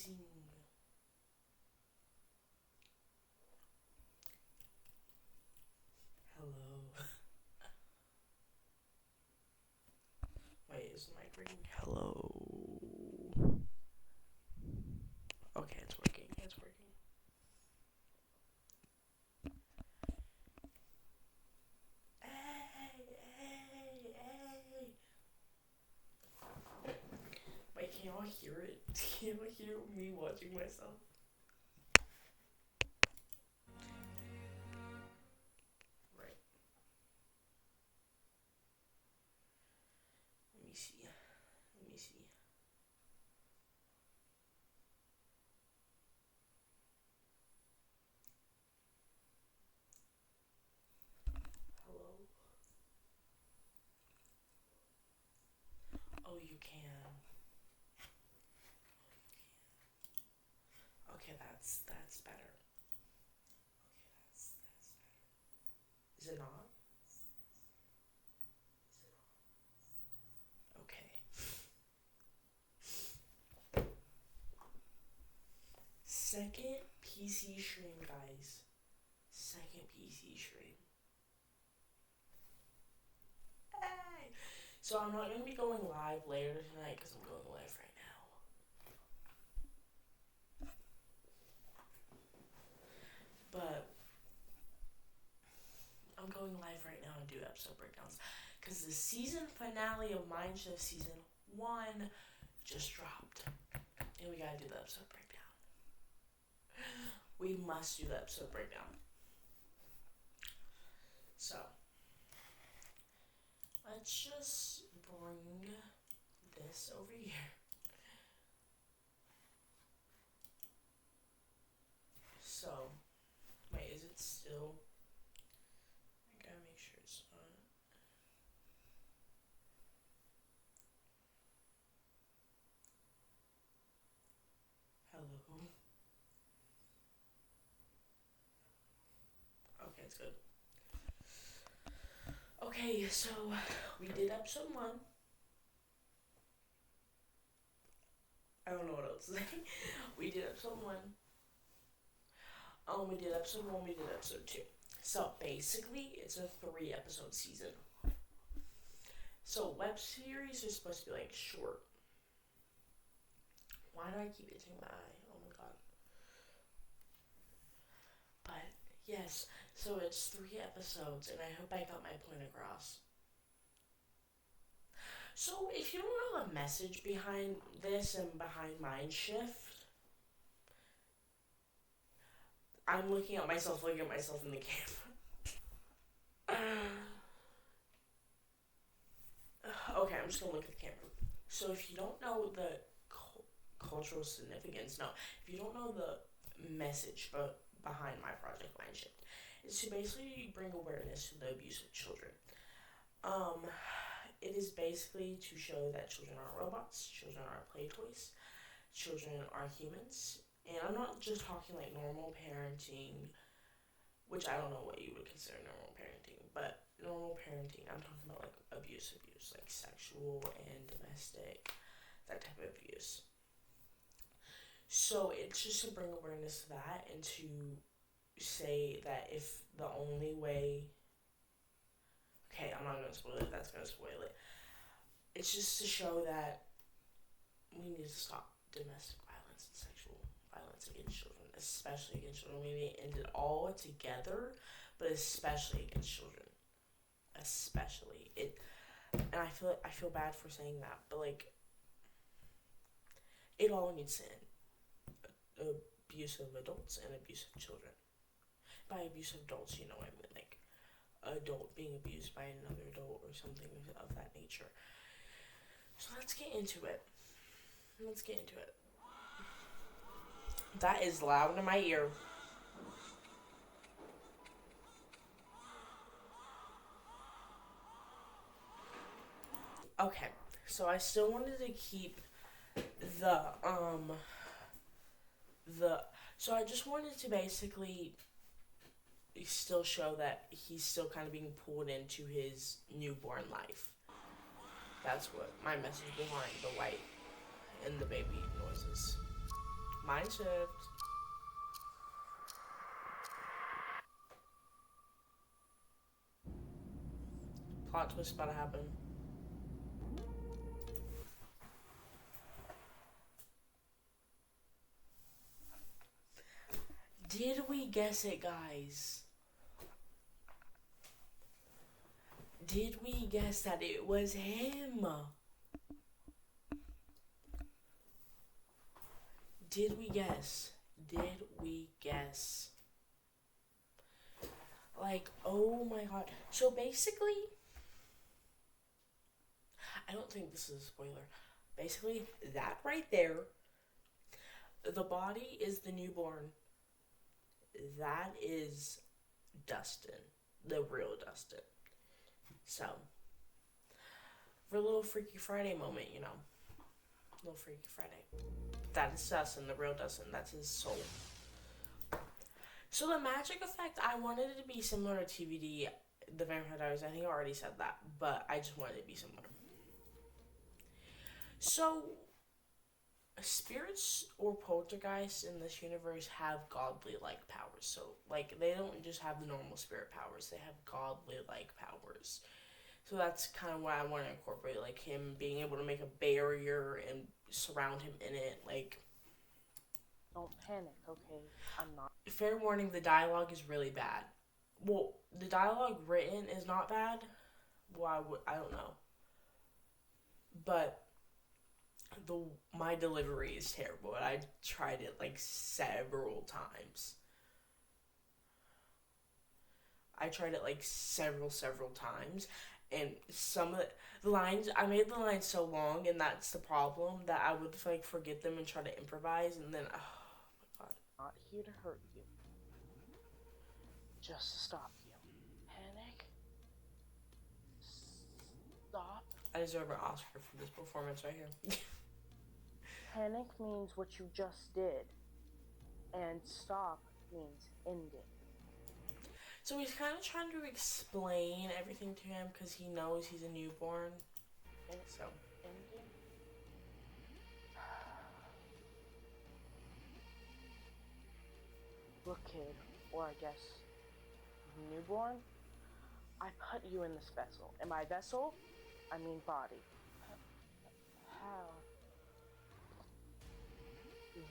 amazing. Hello. Wait, is the mic working? Hello. Okay, it's working. It's working. Hey, hey, hey. Wait, can y'all hear it? Can y'all hear me watching myself? Right. Let me see. Let me see. Hello? Oh, you can. Okay, that's better. Okay, that's better. Is it not? Okay. Second PC stream, guys. Second PC stream. Hey! So I'm not gonna be going live later tonight because I'm going live right now. But I'm going live right now and do episode breakdowns because the season finale of Mindshift season 1 just dropped. And we gotta do the episode breakdown. We must do the episode breakdown. So, let's just bring this over here. So, wait, is it still? I gotta make sure it's not. Hello. Okay, it's good. Okay, so we did episode 1. I don't know what else to say. We did episode 1. We did episode 1, we did episode 2. So basically, it's a 3-episode season. So web series are supposed to be like short. Why do I keep itching my eye? Oh my god. But yes, so it's 3 episodes, and I hope I got my point across. So if you don't know the message behind this and behind Mindshift, I'm looking at myself in the camera. Okay, I'm just gonna look at the camera. So if you don't know the cultural significance, no, if you don't know the message behind my project Mindshift, it's to basically bring awareness to the abuse of children. It is basically to show that children aren't robots, children aren't play toys, children are humans. And I'm not just talking like normal parenting, which I don't know what you would consider normal parenting, but normal parenting, I'm talking about like abuse, like sexual and domestic, that type of abuse. So it's just to bring awareness to that and to say that if the only way, okay, I'm not going to spoil it, that's going to spoil it. It's just to show that we need to stop domestic violence and sexual violence against children, especially against children. We need to end it all together, but especially against children. Especially it, and I feel bad for saying that, but like, it all needs to end. Abuse of adults and abuse of children. By abuse of adults, you know what I mean, like adult being abused by another adult or something of that nature. So let's get into it. That is loud in my ear. Okay, so I still wanted to keep the so I just wanted to basically still show that he's still kind of being pulled into his newborn life. That's what my message behind the white and the baby noises. Mindshift. Plot twist about to happen. Did we guess it, guys? Did we guess that it was him? Did we guess? Did we guess? Like, oh my god. So basically, I don't think this is a spoiler. Basically, that right there, the body is the newborn. That is Dustin, the real Dustin. So, for a little Freaky Friday moment, you know. Little Freaky Friday. That is Dustin, the real Dustin. That's his soul. So the magic effect, I wanted it to be similar to TVD, The Vampire Diaries. I think I already said that, but I just wanted it to be similar. So, spirits or poltergeists in this universe have godly-like powers. So, like, they don't just have the normal spirit powers. They have godly-like powers. So that's kind of what I want to incorporate, like him being able to make a barrier and surround him in it. Like, don't panic, okay? I'm not. Fair warning, the dialogue is really bad. Well, the dialogue written is not bad. Well, I don't know. But my delivery is terrible, and I tried it like several times. Several times, and some of the lines, I made the lines so long, and that's the problem, that I would like forget them and try to improvise, and then, oh my god. Not here to hurt you. Just to stop you. Panic. Stop. I deserve an Oscar for this performance right here. Panic means what you just did, and stop means end it. So he's kind of trying to explain everything to him because he knows he's a newborn. So. Ending? Look, kid, or I guess newborn, I put you in this vessel. And by vessel, I mean body. How?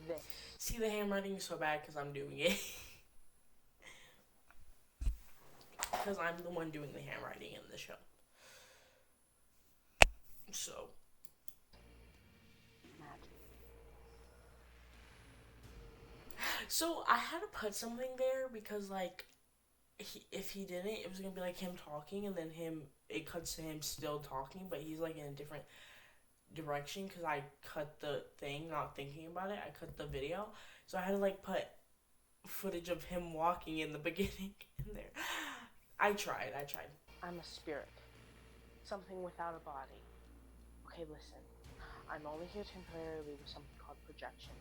This. See, the handwriting is so bad because I'm doing it. Because I'm the one doing the handwriting in the show. So. Magic. So I had to put something there because, like, if he didn't, it was going to be like him talking, and then it cuts to him still talking, but he's like in a different direction because I cut the thing not thinking about it. I cut the video. So I had to, like, put footage of him walking in the beginning in there. I tried. I'm a spirit. Something without a body. Okay, listen. I'm only here temporarily with something called projection.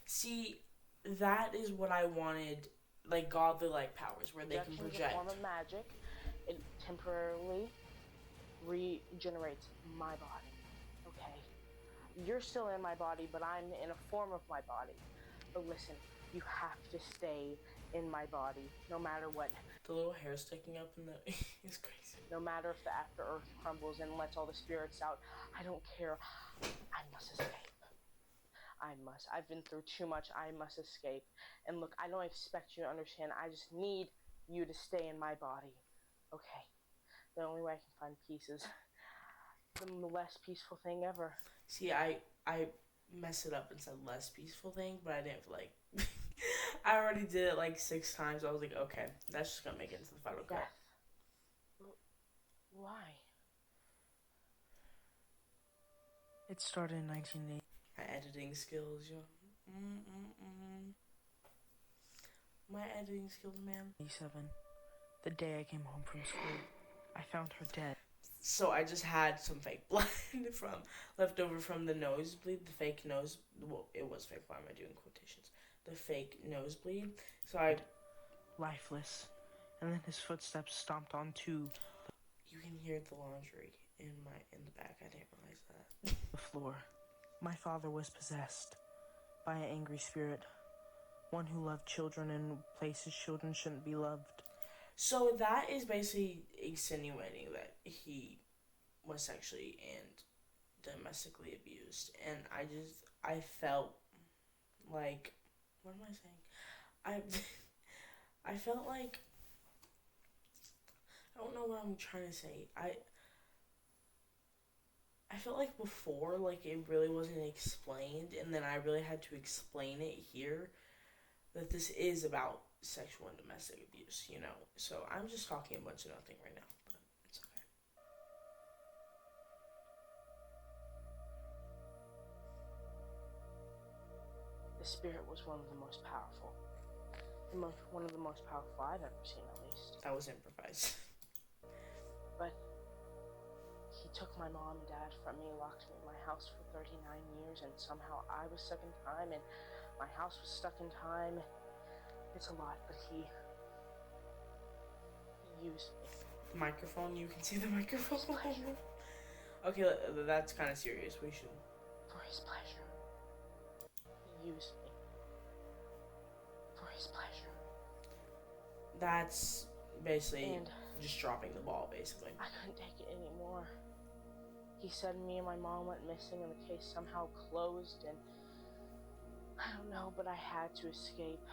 See, that is what I wanted, like godly-like powers, where they can project. Projection is a form of magic. It temporarily regenerates my body. Okay? You're still in my body, but I'm in a form of my body. But listen, you have to stay in my body, no matter what. The little hair sticking up in the is crazy. No matter if the after earth crumbles and lets all the spirits out, I don't care. I must escape. I've been through too much. I must escape. And look, I don't expect you to understand. I just need you to stay in my body. Okay. The only way I can find peace is the less peaceful thing ever. See, I messed it up and said less peaceful thing, but I didn't like. I already did it like 6 times. I was like, okay, that's just gonna make it into the final cut. Why? It started in 1980. My editing skills, yo. My editing skills, man. 87. The day I came home from school, I found her dead. So I just had some fake blood left over from the nosebleed, the fake nose. Well, it was fake. Why am I doing quotations? The fake nosebleed. So I, lifeless, and then his footsteps stomped onto. You can hear the laundry in the back. I didn't realize that. The floor. My father was possessed, by an angry spirit. One who loved children in places children shouldn't be loved. So that is basically insinuating that he was sexually and domestically abused. And I felt like, what am I saying? I felt like, I don't know what I'm trying to say. I felt like before, like, it really wasn't explained, and then I really had to explain it here, that this is about sexual and domestic abuse, you know? So I'm just talking a bunch of nothing right now, but it's okay. The spirit was one of the most powerful. One of the most powerful I've ever seen, at least. That was improvised. But he took my mom and dad from me, locked me in my house for 39 years, and somehow I was stuck in time, and my house was stuck in time. It's a lot, but he used me. The microphone, you can see the microphone. For his pleasure. Okay, that's kind of serious. We should. For his pleasure. He used me. For his pleasure. That's basically And just dropping the ball, basically. I couldn't take it anymore. He said me and my mom went missing and the case somehow closed, and I don't know, but I had to escape.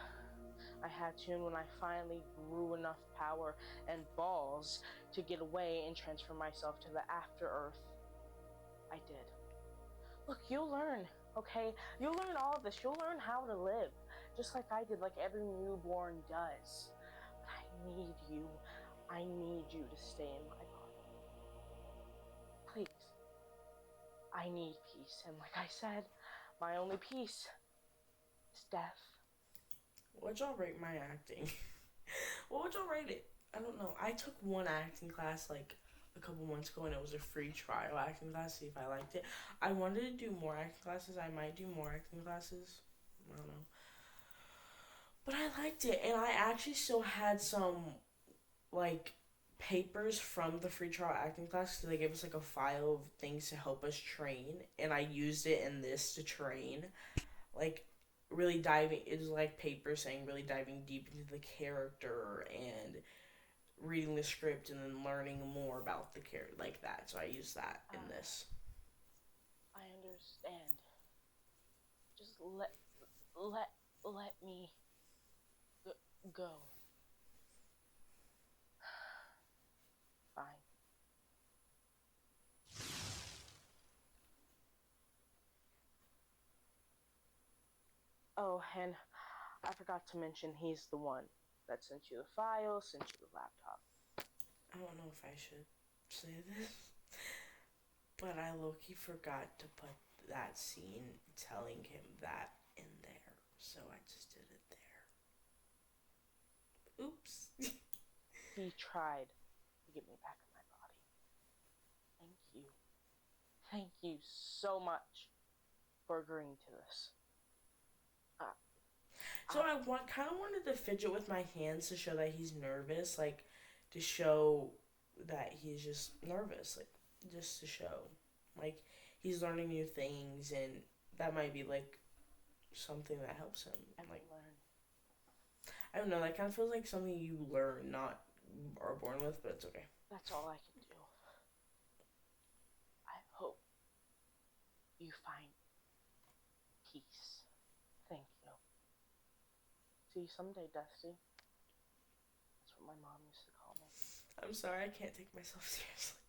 I had to, and when I finally grew enough power and balls to get away and transfer myself to the After Earth, I did. Look, you'll learn, okay? You'll learn all of this. You'll learn how to live, just like I did, like every newborn does. But I need you. I need you to stay in my body. Please. I need peace, and like I said, my only peace is death. What'd y'all rate my acting? What would y'all rate it? I don't know. I took one acting class like a couple months ago, and it was a free trial acting class, see if I liked it. I wanted to do more acting classes. I might do more acting classes. I don't know. But I liked it, and I actually still had some, like, papers from the free trial acting class, so they gave us, like, a file of things to help us train, and I used it in this to train. Like, really diving, it was like paper saying really diving deep into the character and reading the script and then learning more about the character, like that. So I used that in this. I understand. Just let me go. Fine. Oh, and I forgot to mention he's the one that sent you the file, sent you the laptop. I don't know if I should say this, but I low-key forgot to put that scene telling him that in there, so I just did it there. Oops. He tried to get me back in my body. Thank you. Thank you so much for agreeing to this. So I kind of wanted to fidget with my hands to show that he's nervous, like, to show that he's just nervous, like, just to show. Like, he's learning new things, and that might be, like, something that helps him. Like, learn. I don't know, that kind of feels like something you learn, not are born with, but it's okay. That's all I can do. I hope you find peace. Thank you. See you someday, Dusty. That's what my mom used to call me. I'm sorry, I can't take myself seriously.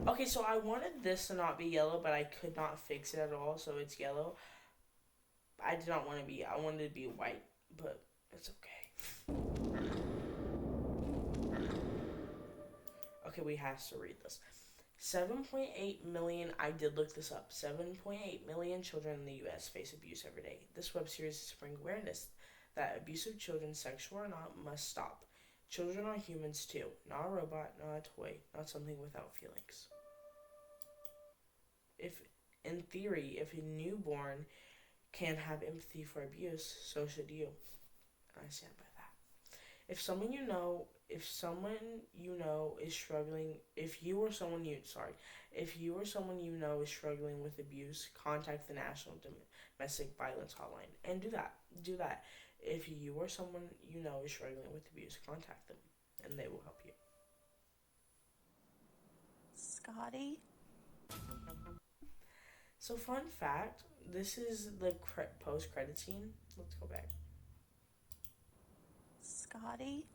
Okay, so I wanted this to not be yellow, but I could not fix it at all, so it's yellow. I did not want to be, I wanted it to be white, but it's okay. Okay, we have to read this. 7.8 million, I did look this up, 7.8 million children in the U.S. face abuse every day. This web series is to bring awareness that abusive children, sexual or not, must stop. Children are humans too, not a robot, not a toy, not something without feelings. If, in theory, if a newborn can have empathy for abuse, so should you. And I stand by that. If someone you know, is struggling, if you or someone you know is struggling with abuse, contact the National Domestic Violence Hotline and Do that. If you or someone you know is struggling with abuse, contact them and they will help you. Scotty? So, fun fact, this is the post-credit scene. Let's go back. Scotty?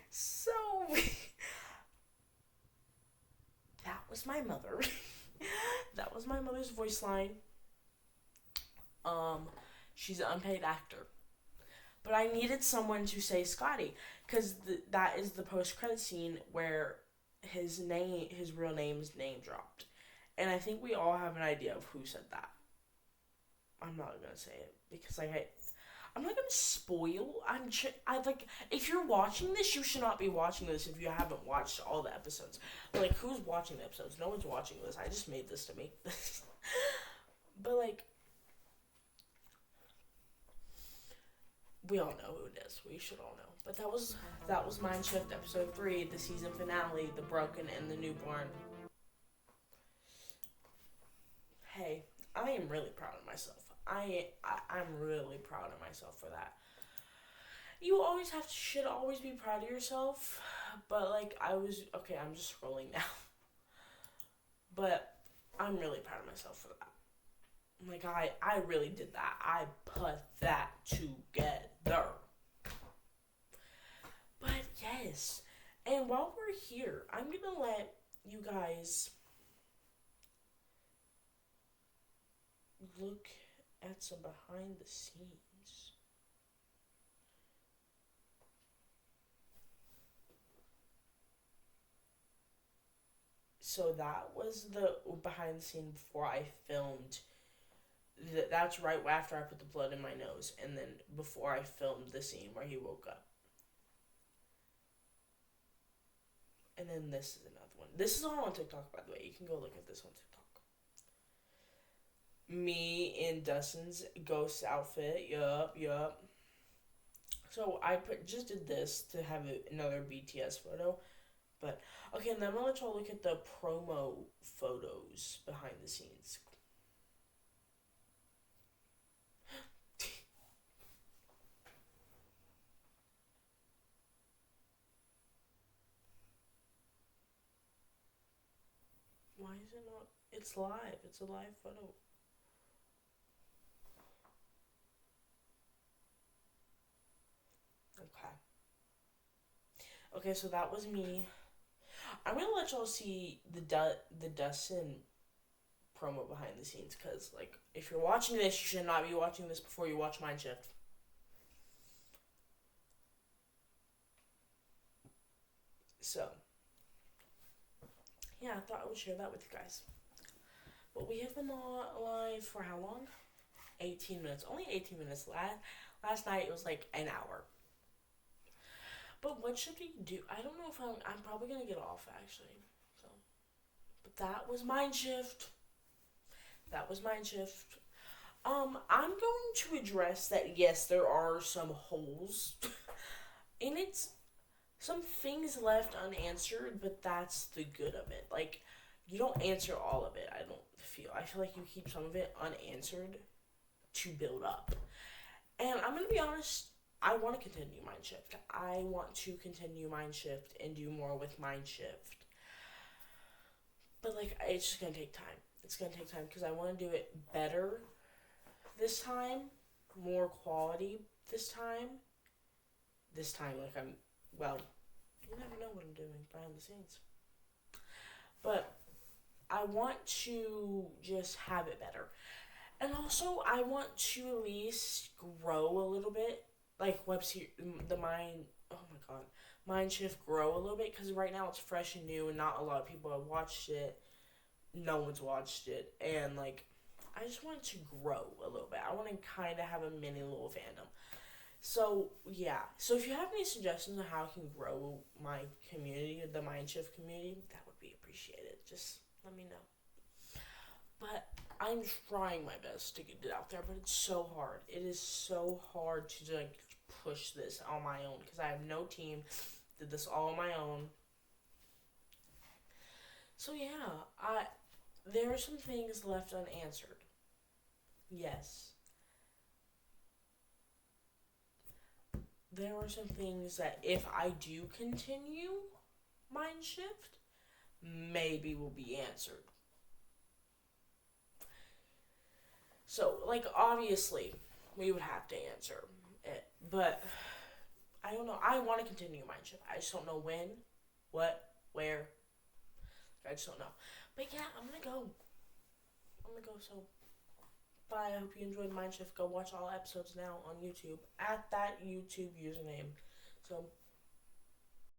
So, that was my mother. That was my mother's voice line. She's an unpaid actor. But I needed someone to say Scotty, because that is the post-credit scene where his real name is name dropped. And I think we all have an idea of who said that. I'm not gonna say it because I'm not gonna spoil. If you're watching this, you should not be watching this if you haven't watched all the episodes. But like, who's watching the episodes? No one's watching this. I just made this to make this. But like, we all know who it is. We should all know. But that was Mindshift episode 3, the season finale, the broken and the newborn. Hey, I am really proud of myself. I'm really proud of myself for that. You should always be proud of yourself, but like I'm just scrolling now. But I'm really proud of myself for that. Like I really did that. I put that together. But yes, and while we're here, I'm gonna let you guys look at some behind the scenes. So that was the behind the scene before I filmed. That's right after I put the blood in my nose, and then before I filmed the scene where he woke up. And then this is another one. This is all on TikTok, by the way. You can go look at this on TikTok. Me in Dustin's ghost outfit. Yup. So I just did this to have another BTS photo. But, okay, and then I'm going to let y'all look at the promo photos behind the scenes. Why is it not? It's live. It's a live photo. Okay, so that was me. I'm gonna let y'all see the Dustin promo behind the scenes, because like, if you're watching this, you should not be watching this before you watch Mindshift. So yeah, I thought I would share that with you guys. But we have been live for how long? 18 minutes. Only 18 minutes. Last night it was like an hour. But what should we do? I don't know if I'm probably gonna get off actually. So, but that was Mindshift. I'm going to address that. Yes, there are some holes, and it's some things left unanswered. But that's the good of it. Like, you don't answer all of it. I feel like you keep some of it unanswered to build up. And I'm gonna be honest. I want to continue Mindshift. I want to continue Mindshift and do more with Mindshift. But, like, it's just going to take time. It's going to take time because I want to do it better this time. More quality this time. Like, you never know what I'm doing behind the scenes. But I want to just have it better. And also, I want to at least grow a little bit. Like, Mindshift grow a little bit, because right now it's fresh and new and not a lot of people have watched it. No one's watched it, and like, I just want it to grow a little bit. I want to kind of have a mini little fandom. So yeah, so if you have any suggestions on how I can grow my community, the Mindshift community, that would be appreciated. Just let me know. But I'm trying my best to get it out there, but it's so hard. It is so hard to like push this on my own because I have no team. Did this all on my own. So yeah, there are some things left unanswered. Yes. There are some things that if I do continue Mindshift, maybe will be answered. So, like, obviously, we would have to answer it. But, I don't know. I want to continue Mindshift. I just don't know when, what, where. I just don't know. But yeah, I'm going to go. So, bye. I hope you enjoyed Mindshift. Go watch all episodes now on YouTube at that YouTube username. So,